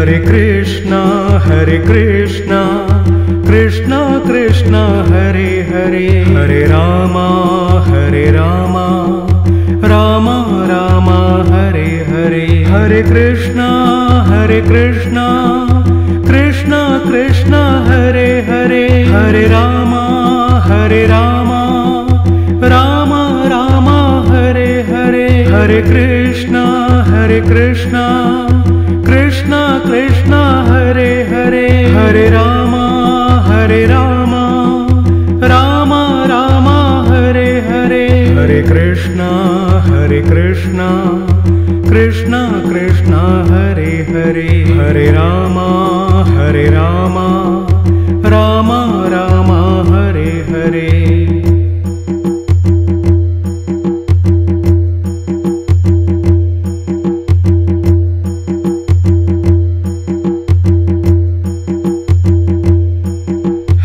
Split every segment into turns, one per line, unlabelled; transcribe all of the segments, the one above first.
Hare Krishna, Krishna Krishna, Hare Hare, Hare Rama, Rama Rama, Hare Hare, Hare Krishna, Krishna Krishna, Hare Hare, Hare Rama, Rama Rama, Hare Hare, Hare Krishna, Krishna Krishna, Hare Hare, Hare Rama, Rama Rama, Hare Hare, Hare Krishna, Krishna Krishna, Hare Hare, Hare Rama, Rama Rama, Hare Hare.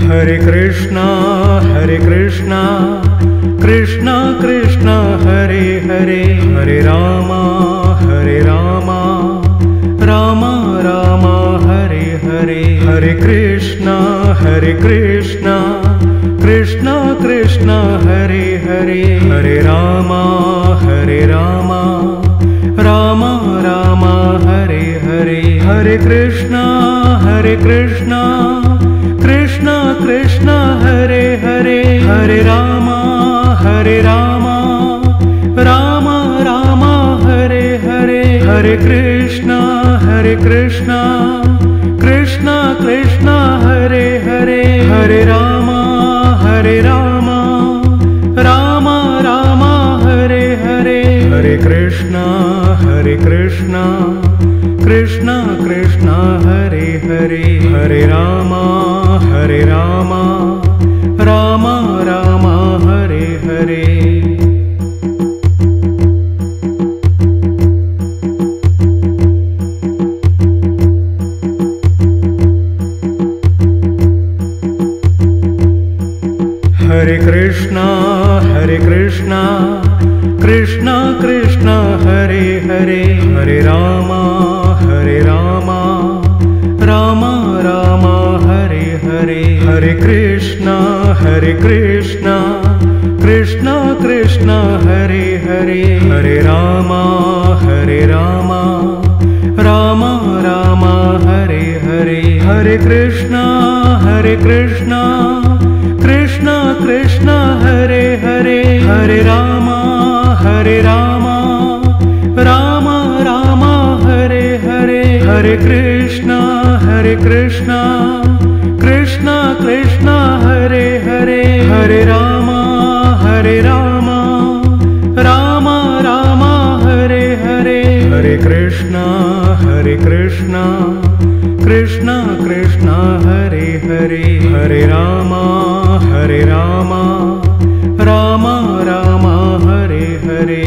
Hare Krishna, Krishna Krishna, Hare Hare, Hare Rama, Rama Rama, Hare Hare, Hare Krishna, Krishna Krishna, Hare Hare, Hare Rama, Rama Rama, Hare Hare, Hare Krishna, Krishna Krishna, Hare Hare, Hare Rama, Rama Rama, Hare Hare, Hare Krishna, Krishna Krishna, Hare Hare, Hare Rama, Rama Rama, Hare Hare, Hare Krishna, Krishna Krishna, Hare Hare, Hare Rama, Rama Rama, Hare Hare. Hare Krishna, Krishna Krishna, Hare Hare, Hare Rama, Rama Rama, Hare Hare, Hare Krishna, Krishna Krishna, Hare Hare, Hare Rama, Rama Rama, Hare Hare, Hare Krishna, Krishna Krishna, Hare Hare, Hare Rama, Rama Rama, Hare Hare, Hare Krishna, Krishna Krishna, Hare Hare, Hare Rama, Rama Rama, Hare Hare, Hare Krishna, Krishna Krishna, Hare Hare, Hare Rama, Rama Rama, Hare Hare.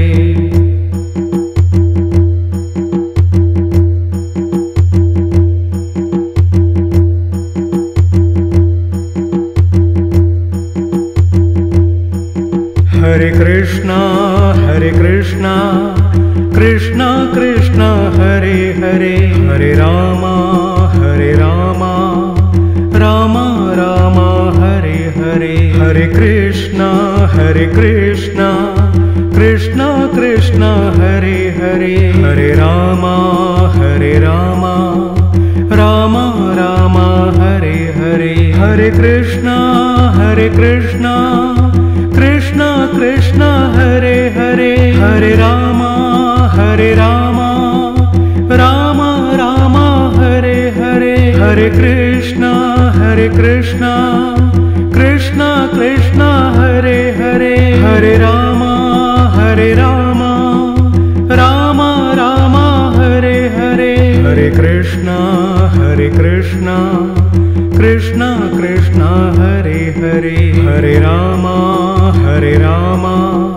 Hare Krishna, Krishna Krishna, Hare Hare, Hare Rama, Rama Rama, Hare Hare, Hare Krishna, Krishna Krishna, Hare Hare, Hare Rama, Rama Rama, Hare Hare, Hare Krishna, Krishna Krishna, Hare Hare, Hare Rama, Rama Rama, Hare Hare, Hare Krishna, Krishna Krishna, Hare Hare, Hare Rama, Rama Rama, Hare Hare, Hare Krishna, Krishna Krishna, Hare Hare, Hare Rama,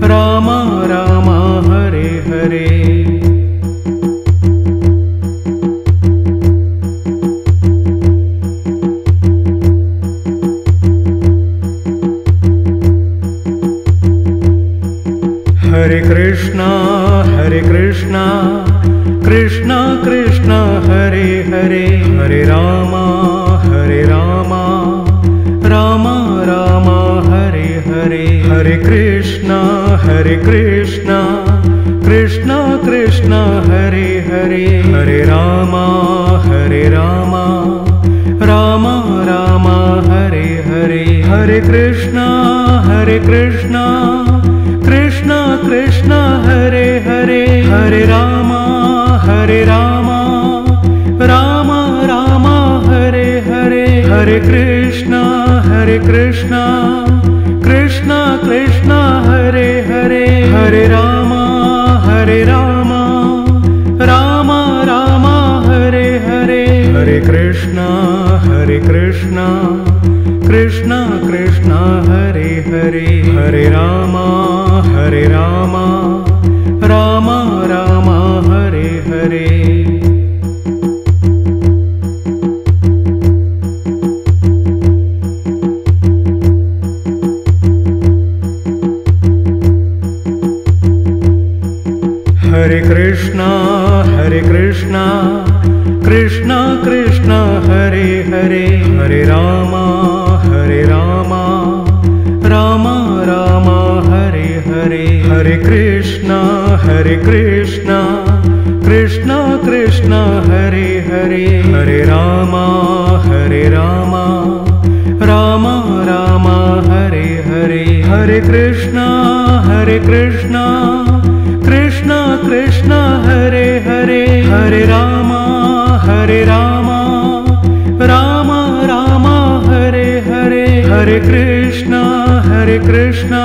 Rama Rama, Hare Hare. Hare Krishna, Krishna Krishna Hare Hare Hare Ram Ram Ram Hare Hare Hare Krishna Krishna Krishna Hare Hare Hare Ram Ram Ram Hare Hare Hare Krishna Krishna Krishna Hare Hare Hare Ram Ram Ram Hare Hare Hare Krishna Krishna Krishna Hare Hare Hare Ram Ram Ram Hare Hare Hare Krishna Krishna Krishna Hare Hare Hare Ram Ram Ram Hare Hare Hare Krishna Krishna Krishna Hare Hare Hare Ram Ram Ram Hare Hare Hare Krishna Krishna Krishna Hare Hare Hare Ram Ram Ram Hare Hare Hare Krishna Krishna Krishna Hare Hare Hare Ram Ram Ram Hare Hare Hare Krishna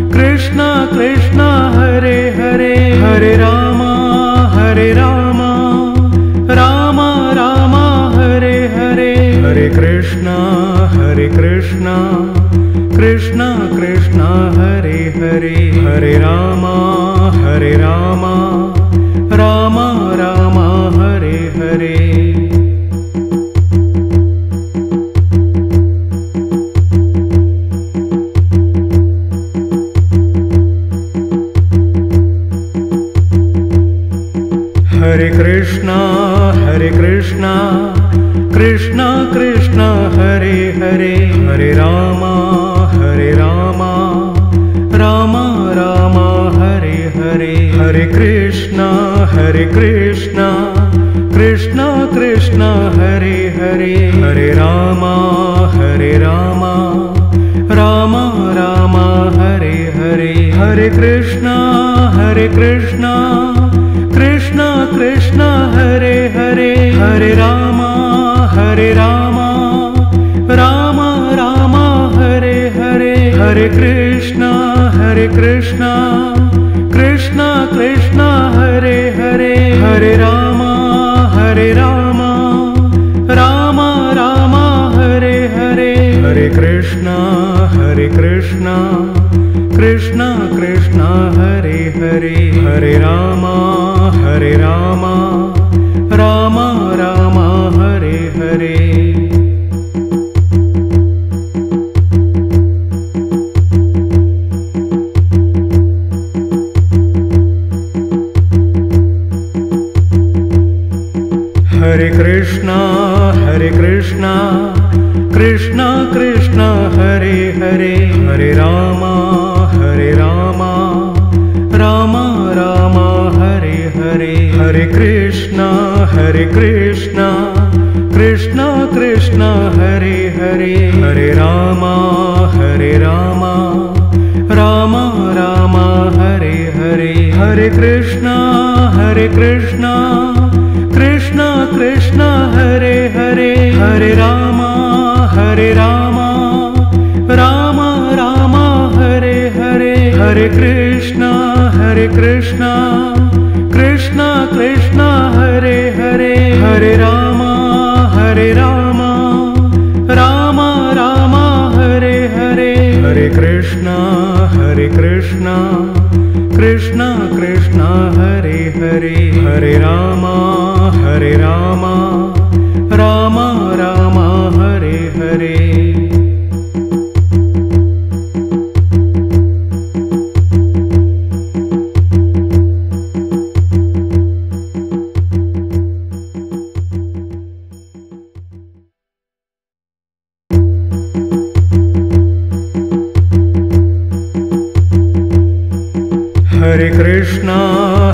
Krishna Krishna Hare Hare Hare Ram Ram Ram Hare Hare Hare Krishna Krishna Krishna Hare Hare Hare Ram Ram Ram Hare Hare Hare Krishna Krishna Krishna Hare Hare Hare Ram Ram Ram Hare Hare Hare Krishna Krishna Krishna Hare Hare Hare Ram Ram Ram Hare Hare Hare Krishna Krishna Krishna Hare Hare Hare Ram Ram Ram Hare Hare Hare Krishna Krishna Krishna Hare Hare Hare Ram Ram Ram Hare Hare Hare Krishna Krishna Krishna Hare Hare Hare Ram Ram Ram Hare Hare Hare Krishna Krishna Krishna Hare Hare Hare Ram Ram Ram Hare Hare Hare Krishna Krishna Krishna Hare Hare Hare Ram Ram Ram Hare Hare Hare Krishna Krishna Krishna Hare Hare Hare Ram Ram Ram Hare Hare Hare Krishna Krishna Krishna Hare Hare Hare Ram Ram Ram Hare Hare Hare Krishna Krishna Krishna Hare Hare Hare Ram Ram Ram Hare Hare Hare Krishna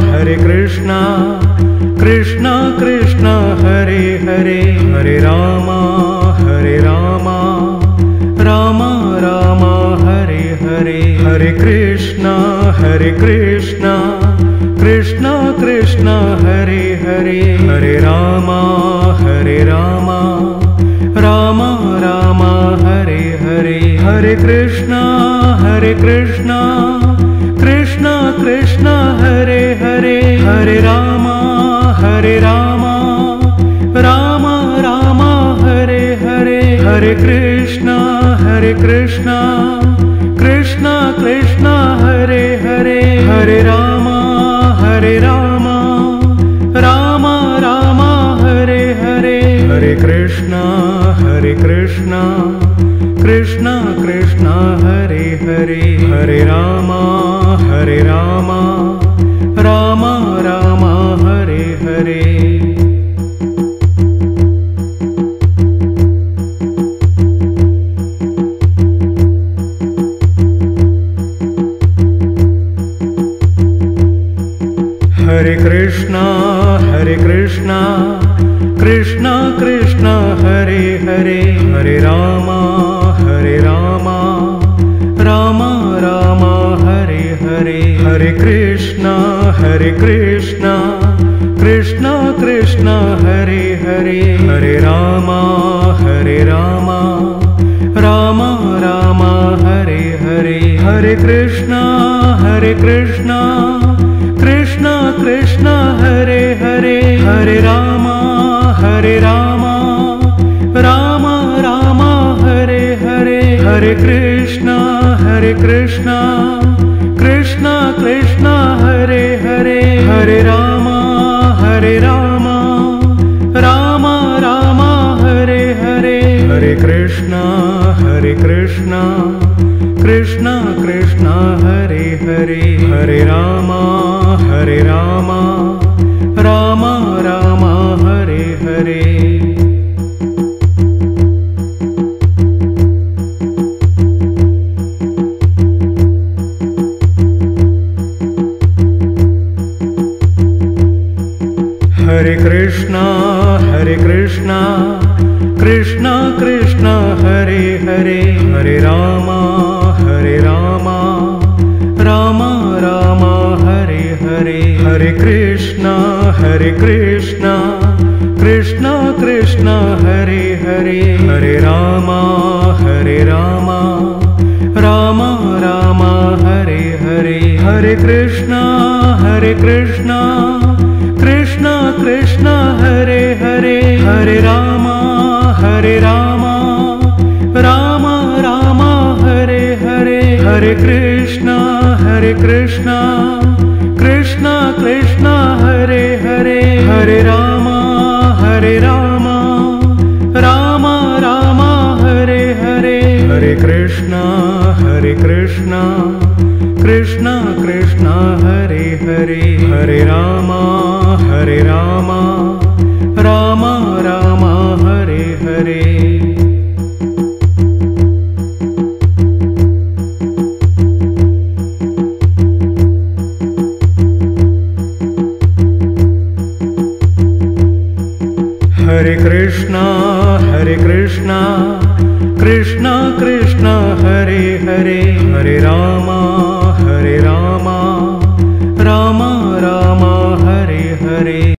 Krishna Krishna Hare Hare Hare Rama Rama Rama Hare Hare Hare Krishna Krishna Krishna Hare Hare Hare Rama Rama Rama Hare Hare Hare Krishna Krishna Krishna Hare Hare Hare Rama Rama Rama Hare Hare Hare Krishna Krishna Krishna Hare Hare Hare Rama Rama Rama Hare Hare Hare Krishna Krishna Krishna Hare Hare Hare Rama Rama Rama Hare Hare Hare Krishna Krishna Krishna Hare Hare Hare Rama Rama Rama Hare Hare Hare Krishna Krishna Krishna Hare Hare Hare Rama Rama Rama Hare Hare Hare Krishna Krishna Krishna Hare Hare Hare Rama Rama Rama Hare Hare Hare Krishna Krishna Krishna Hare Hare Hare Rama Rama Rama Hare Hare Hare Krishna Krishna Krishna Hare Hare Hare Rama Rama Rama Hare Hare Hare Krishna Krishna Krishna Hare Hare Hare Rama Rama Rama Hare Hare Hare Krishna Krishna Krishna Hare Hare Hare Rama Rama Rama Hare Hare Hare Krishna Krishna Krishna Hare Hare Hare Rama Rama Rama Hare Hare Hare Krishna Krishna Krishna Hare Hare Hare Rama Rama Rama Hare Hare Hare Krishna Krishna Krishna Hare Hare Hare Rama Rama Rama Hare Hare Hare Krishna Krishna Krishna Hare Hare Hare Rama Rama Rama Hare Hare